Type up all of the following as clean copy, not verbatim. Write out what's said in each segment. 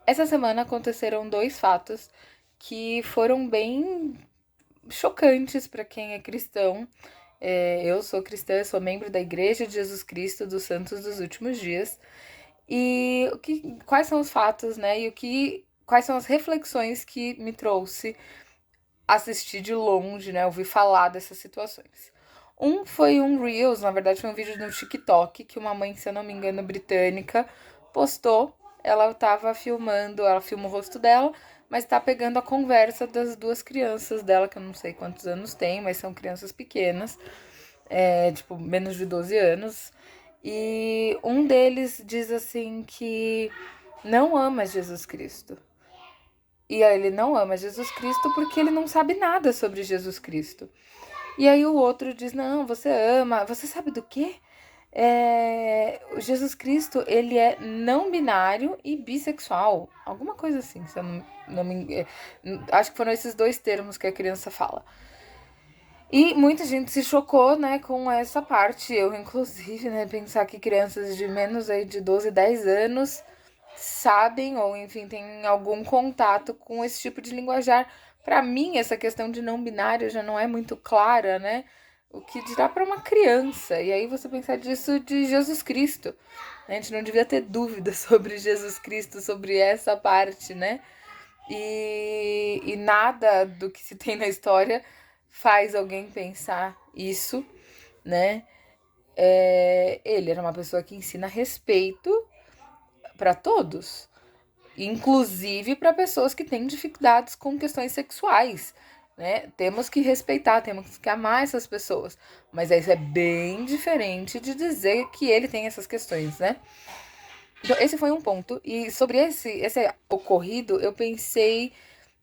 Essa semana aconteceram dois fatos que foram bem chocantes para quem é cristão. Eu sou cristã, eu sou membro da Igreja de Jesus Cristo dos Santos dos Últimos Dias. E quais são os fatos, né? Quais são as reflexões que me trouxe assistir de longe, né? Ouvir falar dessas situações. Um foi um Reels, na verdade foi um vídeo no TikTok que uma mãe, se eu não me engano, britânica, postou. Ela tava filmando, ela filma o rosto dela, mas tá pegando a conversa das duas crianças dela, que eu não sei quantos anos tem, mas são crianças pequenas, tipo, menos de 12 anos. E um deles diz assim que não ama Jesus Cristo. E aí ele não ama Jesus Cristo porque ele não sabe nada sobre Jesus Cristo. E aí o outro diz, não, você ama, você sabe do quê? O Jesus Cristo, ele é não binário e bissexual. Alguma coisa assim, se eu não me... Acho que foram esses dois termos que a criança fala. E muita gente se chocou, né, com essa parte. Eu, inclusive, né, pensar que crianças de menos aí de 12, 10 anos sabem ou, enfim, têm algum contato com esse tipo de linguajar. Para mim, essa questão de não binário já não é muito clara, né? O que dirá para uma criança? E aí você pensar disso de Jesus Cristo. A gente não devia ter dúvida sobre Jesus Cristo, sobre essa parte, né? E nada do que se tem na história faz alguém pensar isso, né? Ele era uma pessoa que ensina respeito para todos, inclusive para pessoas que têm dificuldades com questões sexuais. Né? Temos que respeitar, temos que amar essas pessoas. Mas isso é bem diferente de dizer que ele tem essas questões, né? Então, esse foi um ponto. E sobre esse ocorrido, eu pensei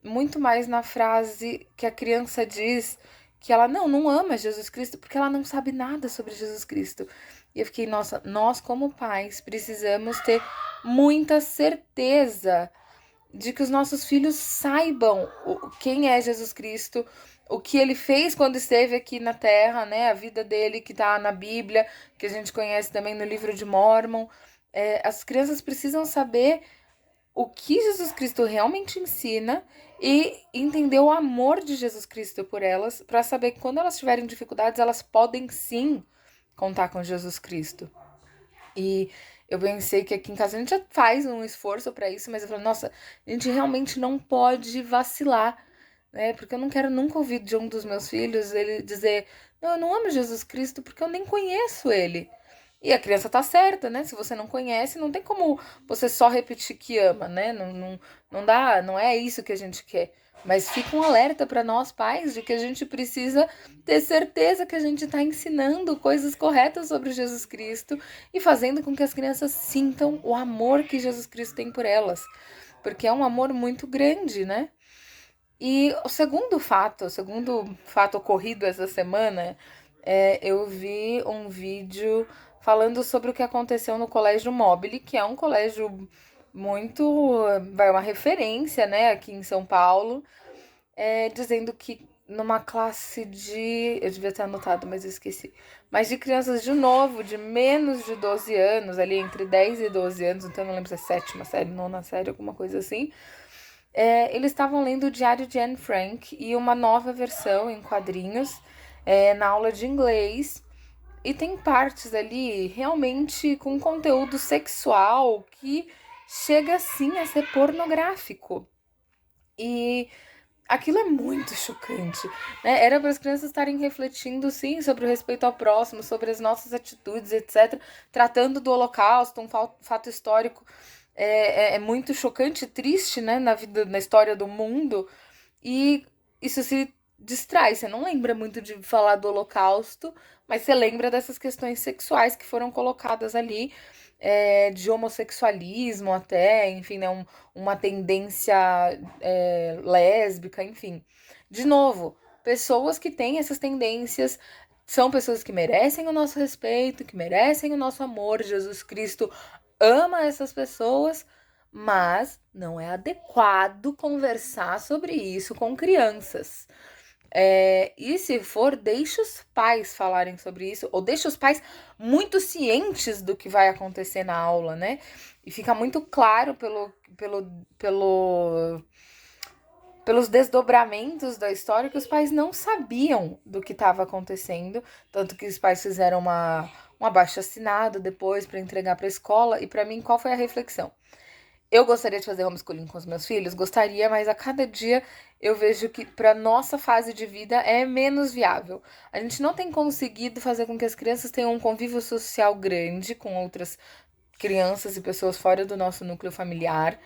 muito mais na frase que a criança diz que ela não ama Jesus Cristo porque ela não sabe nada sobre Jesus Cristo. E eu fiquei, nossa, nós como pais precisamos ter muita certeza de que os nossos filhos saibam quem é Jesus Cristo, o que ele fez quando esteve aqui na Terra, né? A vida dele que tá na Bíblia, que a gente conhece também no livro de Mórmon. As crianças precisam saber o que Jesus Cristo realmente ensina e entender o amor de Jesus Cristo por elas, para saber que quando elas tiverem dificuldades, elas podem sim contar com Jesus Cristo. E eu pensei que aqui em casa a gente já faz um esforço para isso, mas eu falei, nossa, a gente realmente não pode vacilar, né? Porque eu não quero nunca ouvir de um dos meus filhos ele dizer, não, eu não amo Jesus Cristo porque eu nem conheço ele. E a criança tá certa, né? Se você não conhece, não tem como você só repetir que ama, né? Não dá, não é isso que a gente quer. Mas fica um alerta para nós pais de que a gente precisa ter certeza que a gente está ensinando coisas corretas sobre Jesus Cristo e fazendo com que as crianças sintam o amor que Jesus Cristo tem por elas. Porque é um amor muito grande, né? E o segundo fato ocorrido essa semana, eu vi um vídeo falando sobre o que aconteceu no Colégio Mobile, que é um colégio muito, vai uma referência, né, aqui em São Paulo, dizendo que numa classe de, eu devia ter anotado, mas eu esqueci, mas de crianças de novo, de menos de 12 anos, ali entre 10 e 12 anos, então não lembro se é sétima série, nona série, alguma coisa assim, eles estavam lendo o Diário de Anne Frank e uma nova versão em quadrinhos na aula de inglês. E tem partes ali realmente com conteúdo sexual que chega sim a ser pornográfico. E aquilo é muito chocante, né? Era para as crianças estarem refletindo, sim, sobre o respeito ao próximo, sobre as nossas atitudes, etc. Tratando do Holocausto, um fato histórico muito chocante e triste, né? Na vida, na história do mundo. E isso se distrai. Você não lembra muito de falar do Holocausto, mas você lembra dessas questões sexuais que foram colocadas ali, de homossexualismo até, enfim, né? Uma tendência lésbica, enfim. De novo, pessoas que têm essas tendências são pessoas que merecem o nosso respeito, que merecem o nosso amor. Jesus Cristo ama essas pessoas, mas não é adequado conversar sobre isso com crianças. E se for, deixe os pais falarem sobre isso, ou deixe os pais muito cientes do que vai acontecer na aula, né? E fica muito claro pelos desdobramentos da história que os pais não sabiam do que estava acontecendo, tanto que os pais fizeram um abaixo-assinado depois para entregar para a escola. E para mim, qual foi a reflexão? Eu gostaria de fazer homeschooling com os meus filhos? Gostaria, mas a cada dia eu vejo que para nossa fase de vida é menos viável. A gente não tem conseguido fazer com que as crianças tenham um convívio social grande com outras crianças e pessoas fora do nosso núcleo familiar.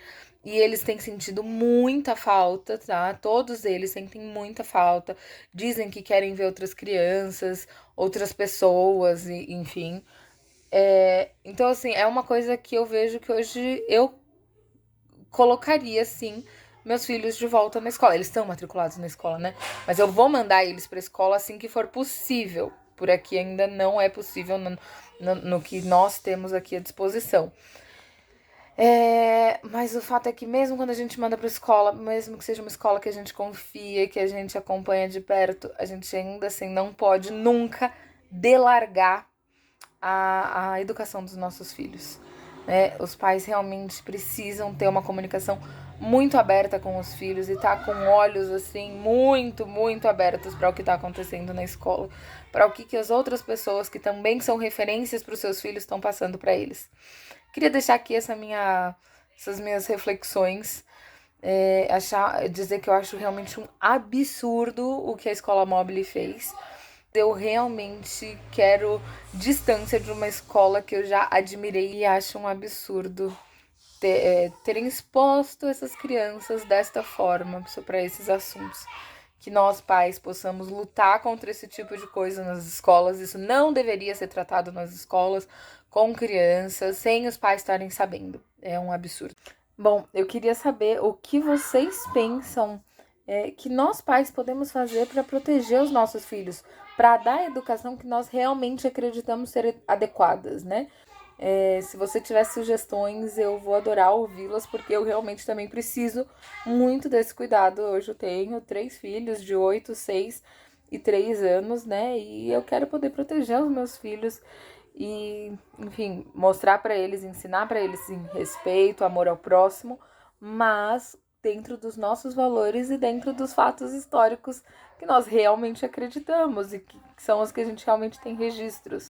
E eles têm sentido muita falta, tá? Todos eles sentem muita falta. Dizem que querem ver outras crianças, outras pessoas, e, enfim. Então, assim, é uma coisa que eu vejo que hoje eu colocaria, sim, meus filhos de volta na escola. Eles estão matriculados na escola, né? Mas eu vou mandar eles para a escola assim que for possível. Por aqui ainda não é possível no que nós temos aqui à disposição. Mas o fato é que mesmo quando a gente manda para escola, mesmo que seja uma escola que a gente confia, que a gente acompanha de perto, a gente ainda assim não pode nunca delargar a educação dos nossos filhos. Né? Os pais realmente precisam ter uma comunicação muito aberta com os filhos e tá com olhos assim muito, muito abertos para o que está acontecendo na escola, para o que as outras pessoas que também são referências para os seus filhos estão passando para eles. Queria deixar aqui essas minhas reflexões, dizer que eu acho realmente um absurdo o que a Escola Mobile fez. Eu realmente quero distância de uma escola que eu já admirei e acho um absurdo terem exposto essas crianças desta forma para esses assuntos. Que nós, pais, possamos lutar contra esse tipo de coisa nas escolas. Isso não deveria ser tratado nas escolas com crianças, sem os pais estarem sabendo. É um absurdo. Bom, eu queria saber o que vocês pensam que nós, pais, podemos fazer para proteger os nossos filhos, para dar a educação que nós realmente acreditamos ser adequadas, né? Se você tiver sugestões, eu vou adorar ouvi-las, porque eu realmente também preciso muito desse cuidado. Hoje eu tenho 3 filhos de 8, 6 e 3 anos, né? E eu quero poder proteger os meus filhos e, enfim, mostrar para eles, ensinar para eles sim, respeito, amor ao próximo, mas dentro dos nossos valores e dentro dos fatos históricos que nós realmente acreditamos e que são os que a gente realmente tem registros.